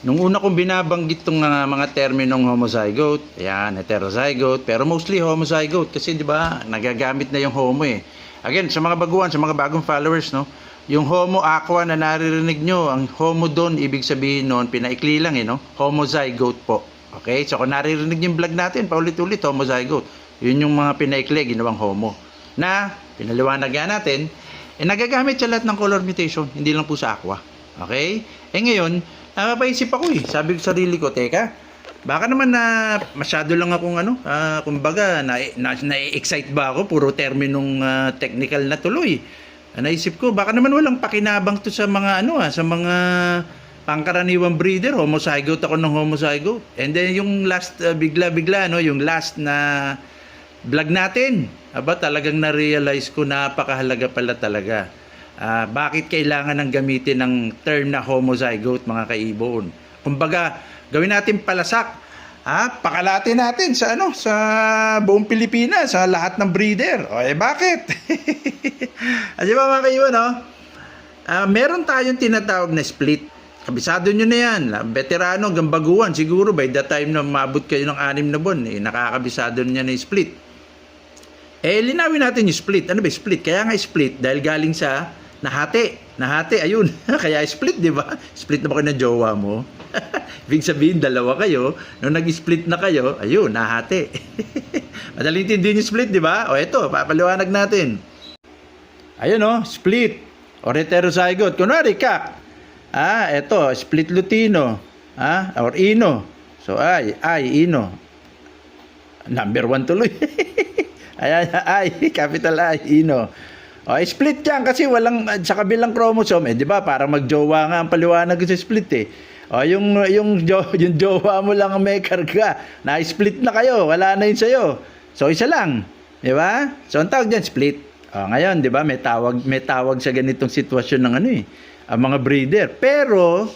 Nung una kong binabanggit tong mga terminong homozygote, ayan, heterozygote, pero mostly homozygote kasi 'di ba, nagagamit na yung homo eh. Again, sa mga baguhan, sa mga bagong followers, no, yung homo aqua na naririnig nyo, ang homo doon, ibig sabihin noon, pinaikli lang eh, no, homozygote po. Okay, so kung naririnig yung vlog natin, paulit-ulit, homozygote. Yun yung mga pinaikli, ginawang homo. Na, pinaliwanag natin, nagagamit sa lahat ng color mutation, hindi lang po sa aqua. Okay? Ngayon, napapaisip ako eh. Sabi ko sa sarili ko, teka, baka naman na masyado lang akong kumbaga, na-excite ba ako? Puro terminong technical na tuloy. Naisip ko, baka naman walang pakinabang to sa mga sa mga pangkaraniwang breeder. Homozygote ako ng homozygote. And then yung last, bigla-bigla, yung last na vlog natin, talagang na-realize ko napakahalaga pala talaga. Bakit kailangan ng gamitin ng term na homozygote, mga kaibon? Kumbaga, gawin natin palasak. Pakalatin natin sa sa buong Pilipinas, sa lahat ng breeder. Bakit? Di ba mga kaibon, meron tayong tinatawag na split. Kabisado nyo na yan. Veterano, hanggang baguhan, siguro by the time na mabot kayo ng 6 na buwan, nakakabisado niya na yung split. Linawin natin yung split. Ano ba split? Kaya nga split dahil galing sa nahati. Nahati, ayun. Kaya split, di ba? Split na ba kayo ng jowa mo? Ibig sabihin, dalawa kayo. Nung nag-split na kayo, ayun, nahati. Madaling tindihin yung split, di ba? Eto, papaliwanag natin. Ayun, split. Or heterozygote. Kunwari, kak. Eto, split lutino. Or ino. So, ino. Number 1 tuloy. Capital I, ino. Split yan kasi walang sa kabilang chromosome di ba? Para magjowa nga ang paliwanag sa split eh. Yung jowa mo lang ang may karga. Na-split na kayo, wala na yun sa'yo. So isa lang, di ba? So ang tawag diyan split. Ngayon, di ba? May tawag sa ganitong sitwasyon ng ang mga breeder. Pero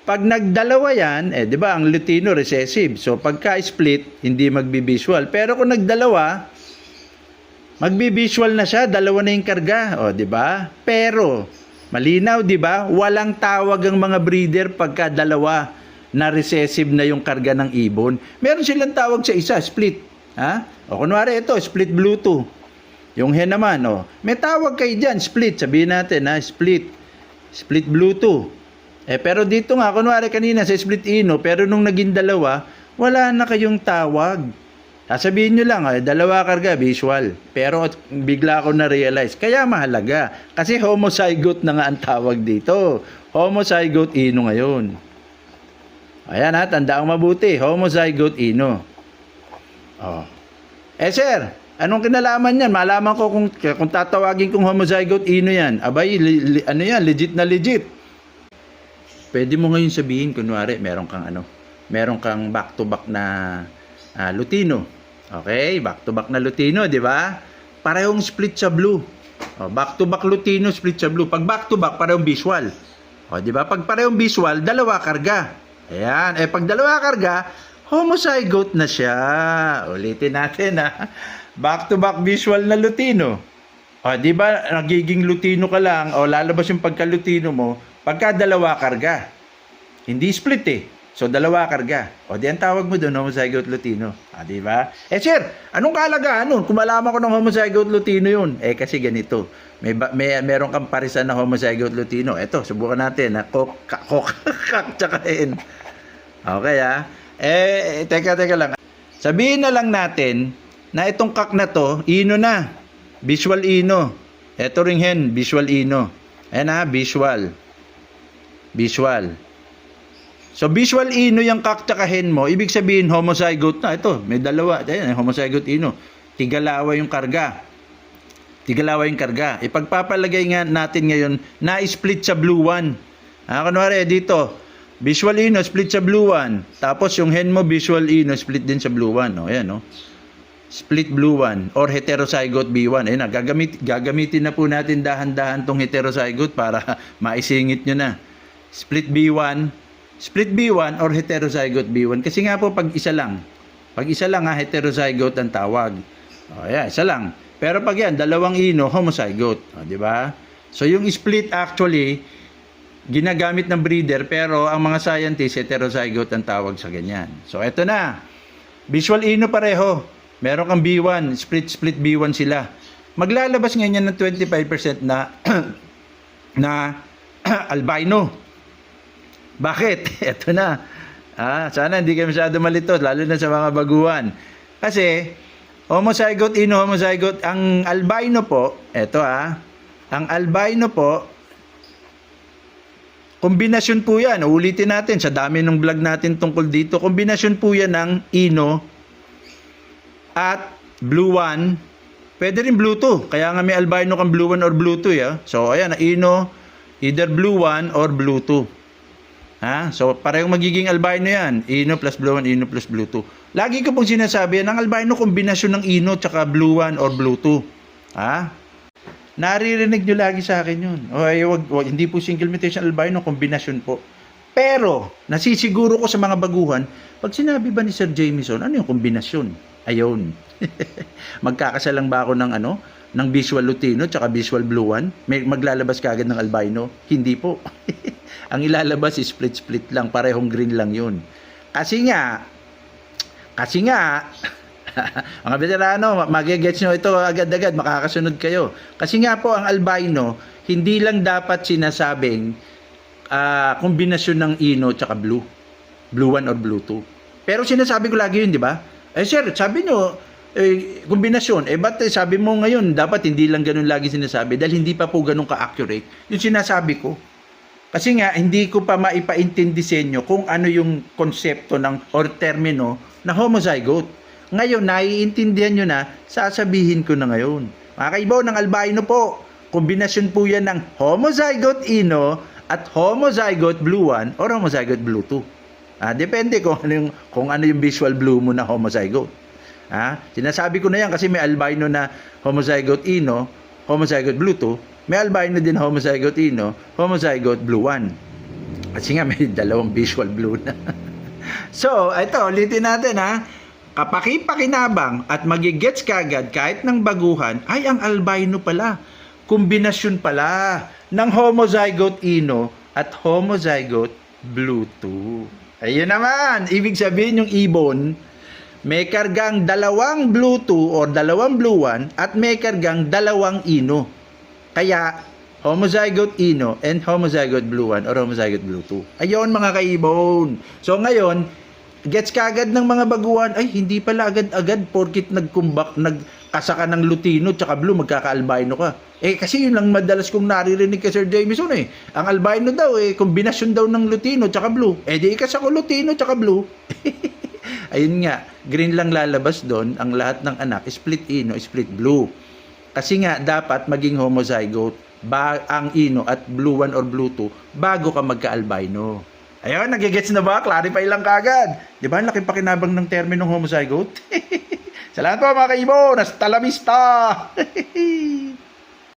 pag nagdalawa yan, di ba? Ang lutino recessive. So pagka-split, hindi magbi-visual. Pero kung nagdalawa, magbi-visual na siya, dalawa na yung karga, di ba? Pero malinaw, di ba? Walang tawag ang mga breeder pagka dalawa na recessive na yung karga ng ibon. Meron silang tawag sa isa, split. Kunwari ito, split Bluetooth. Yung hen naman, may tawag kayo dyan, split. Sabihin natin, split. Split Bluetooth. Pero dito nga, kunwari kanina sa split ino, pero nung naging dalawa, wala na kayong tawag. Sasabihin nyo lang, dalawa karga, visual. Pero bigla ako na-realize. Kaya mahalaga. Kasi homozygote na nga ang tawag dito. Homozygote ino ngayon. Ayan tandaan mabuti. Homozygote ino. Sir, anong kinalaman yan? Malaman ko kung tatawagin kong homozygote ino yan. Abay, yan? Legit na legit. Pwede mo ngayon sabihin, kunwari, meron kang back-to-back na lutino. Okay, back-to-back na lutino, di ba? Parehong split sa blue. Back-to-back lutino, split sa blue. Pag back-to-back, parehong visual. Di ba? Pag parehong visual, dalawa karga. Ayan. Pag dalawa karga, homozygote na siya. Ulitin natin, Back-to-back visual na lutino. Di ba? Nagiging lutino ka lang, lalabas yung pagka-lutino mo, pagka dalawa karga. Hindi split So, dalawa karga. Di ang tawag mo doon, homozygote lutino. Di ba? Sir, anong kaalagaan nun? Kung malaman ko ng homozygote lutino yun. Kasi ganito. Meron kang parisan na homozygote lutino. Ito, subukan natin. Kak, tsaka hen. Okay, teka lang. Sabihin na lang natin na itong kak na to, ino na. Visual ino. Ito ring hen, visual ino. Ayan visual. Visual. So, visual ino yung kak tsaka hen mo, ibig sabihin homozygote na. Ito, may dalawa. Ayan, homozygote ino. Tigalawa yung karga. Ipagpapalagay nga natin ngayon na split sa blue one. Kunwari, dito, visual ino, split sa blue one. Tapos, yung hen mo, visual ino, split din sa blue one. Ayan, Split blue one or heterozygote B1. Ayan gagamitin na po natin dahan-dahan tong heterozygote para maisingit nyo na. Split B1 or heterozygote B1. Kasi nga po pag isa lang heterozygote ang tawag. Isa lang. Pero pag yan, dalawang ino, homozygote. Di ba? So yung split actually, ginagamit ng breeder, pero ang mga scientists, heterozygote ang tawag sa ganyan. So, eto na. Visual ino pareho. Meron kang B1, split B1 sila. Maglalabas ngayon ng 25% na na albino. Bakit? Eto na. Sana hindi kayo masyado malito, lalo na sa mga baguhan. Kasi, homozygote, ino, homozygote, ang albino po, eto ang albino po, kombinasyon po yan. Ulitin natin, sa dami ng vlog natin tungkol dito, kombinasyon po yan ng ino at blue 1. Pwede rin blue 2. Kaya nga may albino kang blue 1 or blue 2. So, ayan, ino, either blue 1 or blue 2. So, parehong magiging albino yan. Ino plus blue 1, ino plus blue 2. Lagi ko pong sinasabi, ang albino kombinasyon ng ino tsaka blue 1 or blue 2. Naririnig nyo lagi sa akin yun. Hindi po single mutation albino, kombinasyon po. Pero, nasisiguro ko sa mga baguhan, pag sinabi ba ni Sir Jamieson, ano yung kombinasyon? Ayun. Magkakasalang ba ako ng visual Lutino tsaka visual blue 1? May maglalabas kagad ng albino? Hindi po. Ang ilalabas is split lang, parehong green lang yun. Kasi nga, mga veterano, magigets nyo ito agad-agad, makakasunod kayo. Kasi nga po, ang albino, hindi lang dapat sinasabing kombinasyon ng ino tsaka blue 1 or blue 2. Pero sinasabi ko lagi yun, di ba? Sir, sabi nyo, kombinasyon. Ba't sabi mo ngayon, dapat hindi lang ganun lagi sinasabi dahil hindi pa po ganun ka-accurate. Yung sinasabi ko. Kasi nga, hindi ko pa maipaintindi sa inyo kung ano yung konsepto or termino na homozygote. Ngayon, naiintindihan nyo na, sasabihin ko na ngayon. Mga kaibaw ng albino po, kombinasyon po yan ng homozygote ino at homozygote blue 1 or homozygote blue 2. Depende kung ano yung visual blue mo na homozygote. Sinasabi ko na yan kasi may albino na homozygote ino, homozygote blue 2, may albino din homozygote ino, homozygote blue 1. Kasi nga may dalawang visual blue na. So, ito, ulitin natin Kapaki-pakinabang at magigets kagad kahit ng baguhan, ay ang albino pala. Kombinasyon pala ng homozygote ino at homozygote blue 2. Ayun naman, ibig sabihin yung ibon, may kargang dalawang blue 2 or dalawang blue 1 at may kargang dalawang ino. Kaya, homozygote ino and homozygote blue 1 or homozygote blue 2. Ayun mga kaibon. So ngayon, gets kagad ng mga baguhan, ay hindi pala agad-agad porkit nagkasa ka ng Lutino tsaka blue, magkaka-albino ka. Kasi yun lang madalas kong naririnig kay Sir Jamieson Ang albino daw kombinasyon daw ng Lutino tsaka blue. Di ikasa ko Lutino tsaka blue. Ayun nga, green lang lalabas doon, ang lahat ng anak, split ino, split blue. Kasi nga, dapat maging homozygote ang ino at blue 1 or blue 2 bago ka magka-albino. Ayun, nagigets na ba? Clarify lang kagad. Di ba, ang laking pakinabang ng terminong homozygote? Salamat po mga kaibo. Hasta la vista!